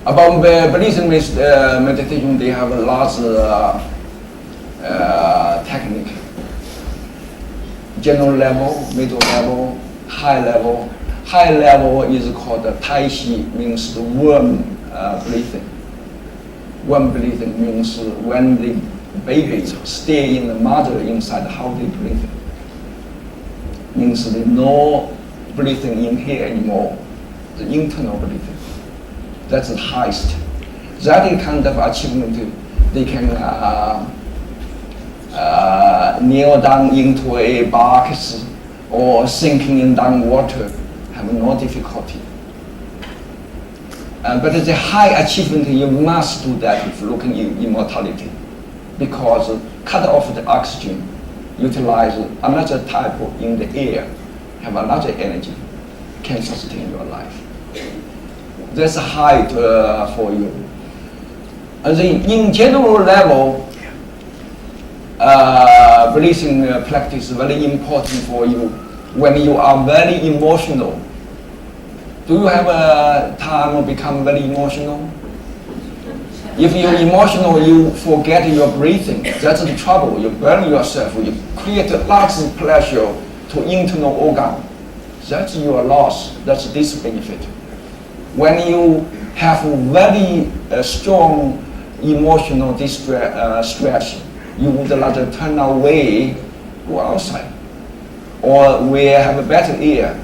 About breathing meditation, they have a lot technique. General level, middle level, high level. High level is called Tai Chi, means the warm breathing. Warm breathing means when the baby stay in the mother inside, how they breathe. Means there's no breathing in here anymore, the internal breathing. That's the highest. That is kind of achievement. They can kneel down into a box or sinking in down water, have no difficulty. But the high achievement, you must do that if looking at immortality, because cut off the oxygen, utilize another type in the air, have another energy, can sustain your life. That's high for you. In general level, breathing practice is very important for you when you are very emotional. Do you have a time to become very emotional? If you're emotional, you forget your breathing. That's the trouble. You burn yourself. You create lots of pleasure to internal organ. That's your loss. That's this benefit. When you have very strong emotional stress, you would rather turn away, go outside, or we have a better air,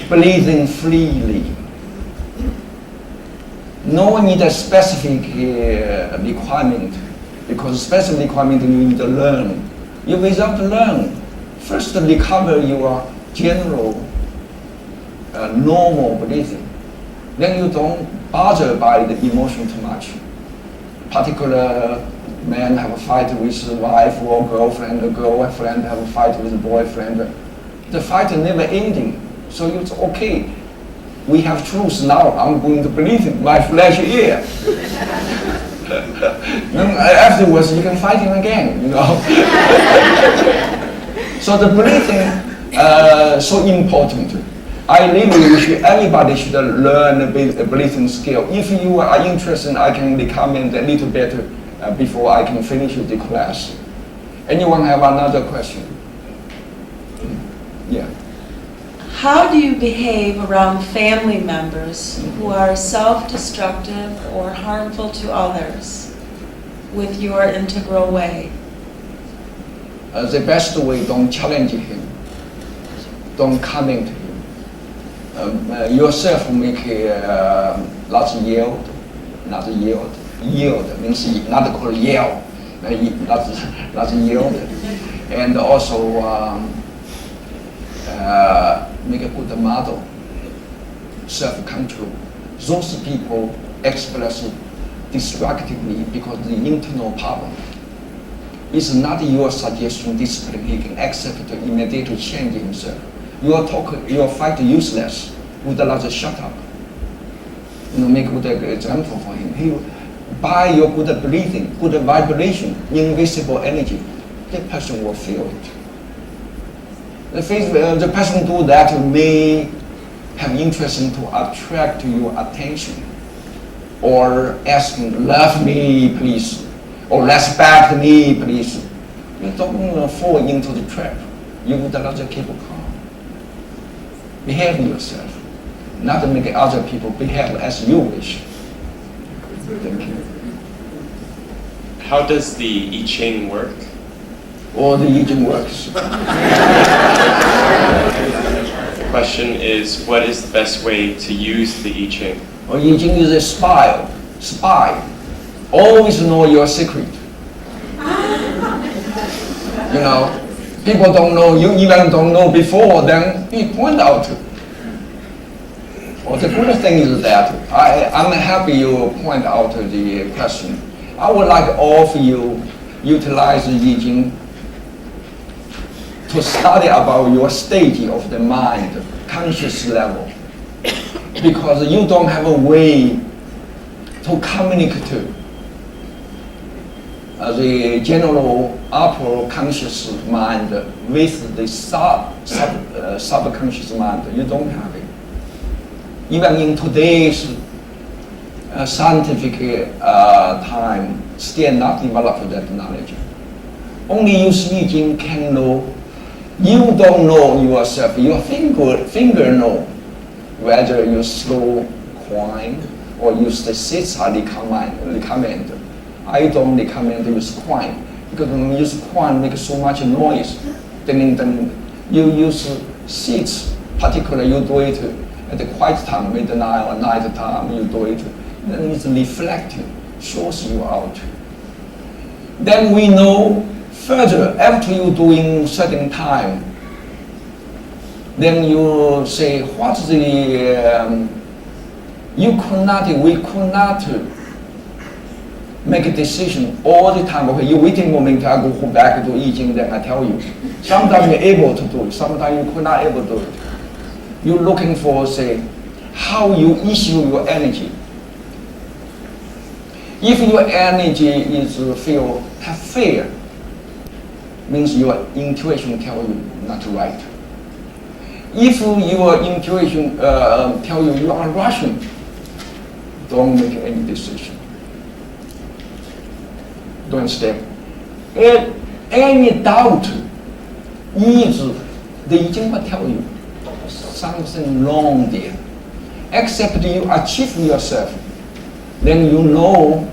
breathing freely. No need a specific requirement, because specific requirement you need to learn. You without learn, first recover your general normal breathing. Then you don't bother by the emotion too much. Particular man have a fight with his wife or girlfriend, or girlfriend have a fight with a boyfriend. The fight never ending, so it's okay. We have truth now. I'm going to breathe in my flesh air. Then afterwards, you can fight him again. You know. So the breathing so important. I really wish everybody should learn a breathing skill. If you are interested, I can recommend a little better before I can finish the class. Anyone have another question? Yeah. How do you behave around family members who are self-destructive or harmful to others with your integral way? The best way, don't challenge him. Don't comment him. Yourself make lots of yield, not yield. Yield means not called yell, lots of yield. And also make a good model, self-control. Those people express destructively because the internal problem. It's not your suggestion, discipline. He can accept to immediately change himself. Your fight useless. Would rather shut up. Make a good example for him. He, by your good breathing, good vibration, invisible energy, the person will feel it. The person do that may have interest to attract your attention, or asking, love me please, or respect me please. You don't fall into the trap. You would rather keep calm. Behave yourself, not make other people behave as you wish. Thank you. How does the I Ching work? Or the I Ching works. The question is, what is the best way to use the I Ching? Or I Ching is a spy. Always know your secret. You know, people don't know, you even don't know before, then you point out. Well, the good thing is that I'm happy you point out the question. I would like all of you utilize the I Ching to study about your stage of the mind, conscious level, because you don't have a way to communicate the general upper conscious mind with the subconscious mind. You don't have it. Even in today's scientific time still not developed that knowledge. Only you speaking can know. You don't know yourself. Your finger know whether you slow coin or use the sits are recommend. I don't recommend use coin because when you use coin make so much noise. Then you use sits, particularly you do it at the quiet time, midnight or night time, you do it. Then it's reflecting, shows you out. Then we know further, after you doing certain time, then you say, what's the, we could not make a decision all the time. Okay, you waiting a moment, I go back to I Ching, then I tell you. Sometimes you're able to do it, sometimes you could not able to do it. You're looking for, say, how you issue your energy. If your energy is feel have fear, means your intuition tell you not right. If your intuition tell you you are rushing, don't make any decision. Don't step. Any doubt is they just tell you something wrong there. Except you achieve yourself, then you know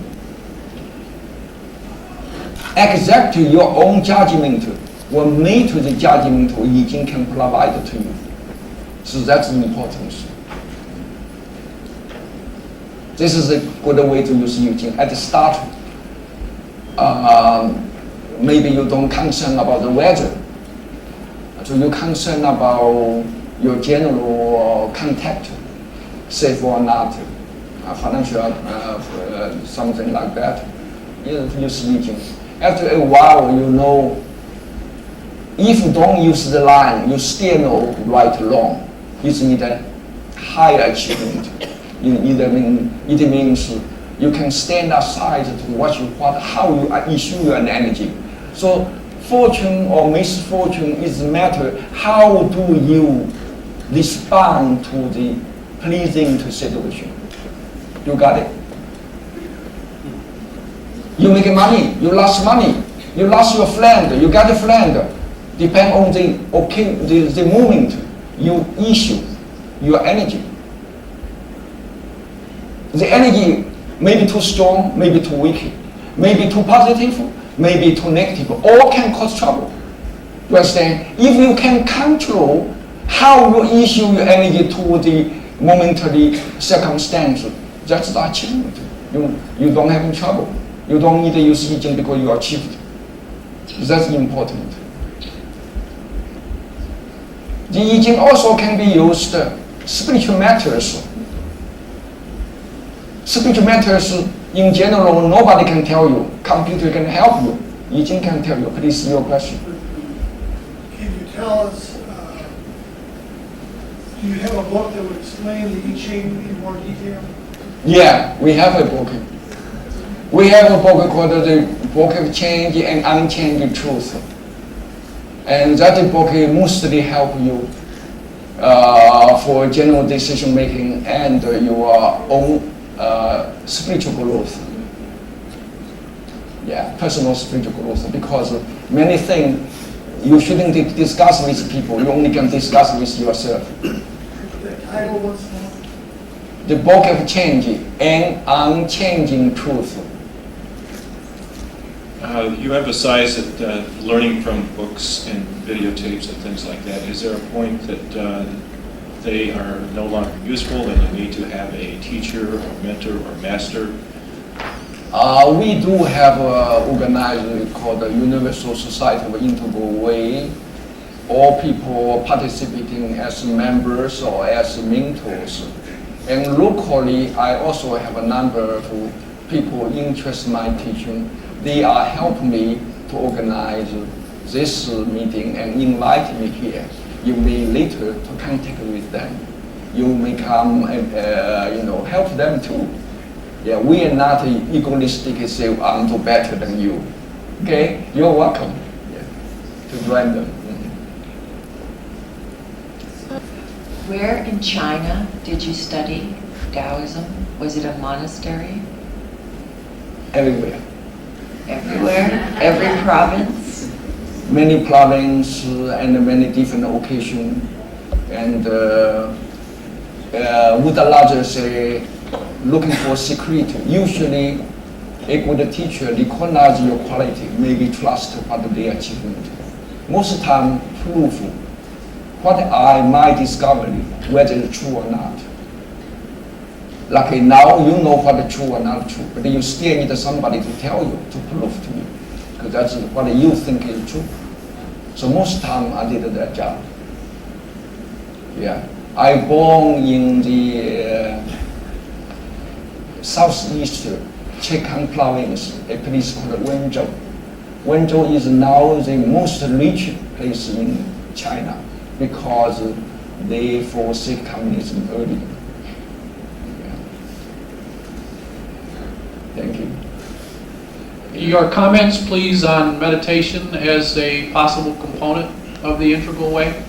exactly your own judgment will make the judgment Yijing can provide to you. So that's the importance. This is a good way to use Yijing. At the start, maybe you don't concern about the weather. So you concern about your general contact, safe or not, financial, something like that. You use Yijing. After a while, you know, if you don't use the line, you still know right or wrong. It's need a higher achievement. It means you can stand aside to watch how you issue your energy. So fortune or misfortune is a matter how do you respond to the pleasing situation. You got it? You make money, you lost money, you lost your friend, you got a friend. Depend on the moment you issue your energy. The energy may be too strong, maybe too weak, maybe too positive, maybe too negative. All can cause trouble. You understand? If you can control how you issue your energy to the momentary circumstance, that's the achievement. You don't have any trouble. You don't need to use Yijing because you achieved. That's important. The Yijing also can be used spiritual matters. Spiritual matters in general, nobody can tell you. Computer can help you. Yijing can tell you. Please, your question. Can you tell us, do you have a book that would explain the I Ching in more detail? Yeah, we have a book. We have a book called The Book of Change and Unchanged Truth. And that book mostly help you for general decision making and your own spiritual growth. Yeah, personal spiritual growth. Because many things you shouldn't discuss with people. You only can discuss with yourself. The title was The Book of Change and Unchanging Truth. You emphasize that learning from books and videotapes and things like that. Is there a point that they are no longer useful and you need to have a teacher or mentor or master? We do have an organization called the Universal Society of Integral Way. All people participating as members or as mentors. And locally, I also have a number of people interested in my teaching. They are helping me to organize this meeting and invite me here. You may later to contact with them. You may come and help them too. Yeah, we are not egoistic and say I'm too better than you. Okay, you're welcome. Yeah, to join them. Where in China did you study Taoism? Was it a monastery? Everywhere. Everywhere? Every province? Many provinces and many different occasions. And would the larger say, looking for security. Usually, a good teacher recognize your quality, maybe trust what their achievement. Most time, proof what my discovery, whether it's true or not. Like now, you know what is true or not true, but you still need somebody to tell you, to prove to you, because that's what you think is true. So most time, I did that job. Yeah, I born in the southeast Chechen province, a place called Wenzhou. Wenzhou is now the most rich place in China because they forsake communism early. Yeah. Thank you. Your comments, please, on meditation as a possible component of the integral way?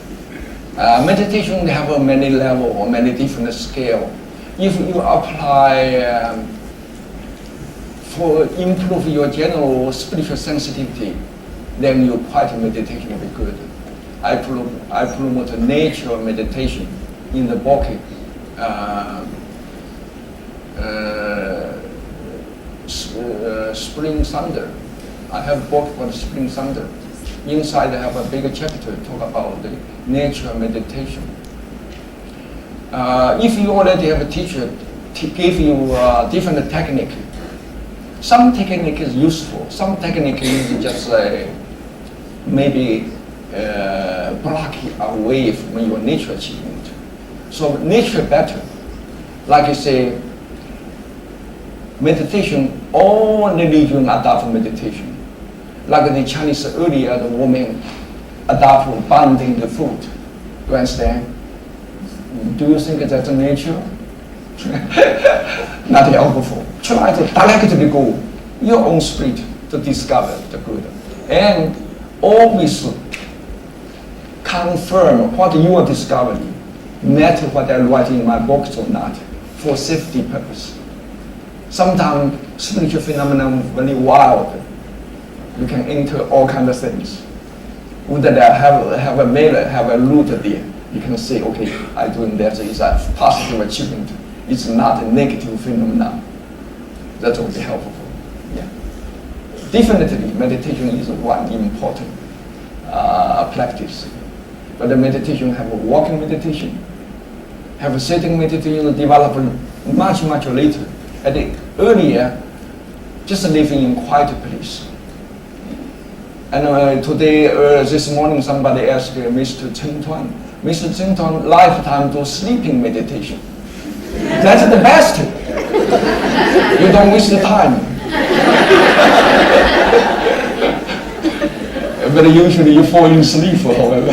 Meditation have many levels or many different scale. If you apply for improve your general spiritual sensitivity, then your quiet meditation will be good. I promote nature meditation in the book Spring Thunder. I have a book called Spring Thunder. Inside I have a big chapter talk about the nature meditation. If you already have a teacher to give you different technique, some technique is useful, some technique is just maybe block away from your nature achievement. So nature better. Like I say, meditation, all religion adopt meditation. Like the Chinese earlier, the woman adopt binding the food. You understand? Do you think that's nature? Not helpful. Try to directly go your own spirit to discover the good. And always confirm what you are discovering, matter what I write in my books or not, for safety purpose. Sometimes spiritual phenomena very wild. You can enter all kinds of things. Would that have a mirror, have a root there? You can say, okay, I'm doing that is a positive achievement. It's not a negative phenomenon. That will be helpful. Yeah. Definitely, meditation is one important practice. But the meditation have a walking meditation, have a sitting meditation developed much later. At the earlier, just living in quiet place. And today, this morning, somebody asked Mr. Chen Tuan. Mr. Chen Tuan lifetime do sleeping meditation. That's the best. You don't waste the time. But usually you fall in sleep, however.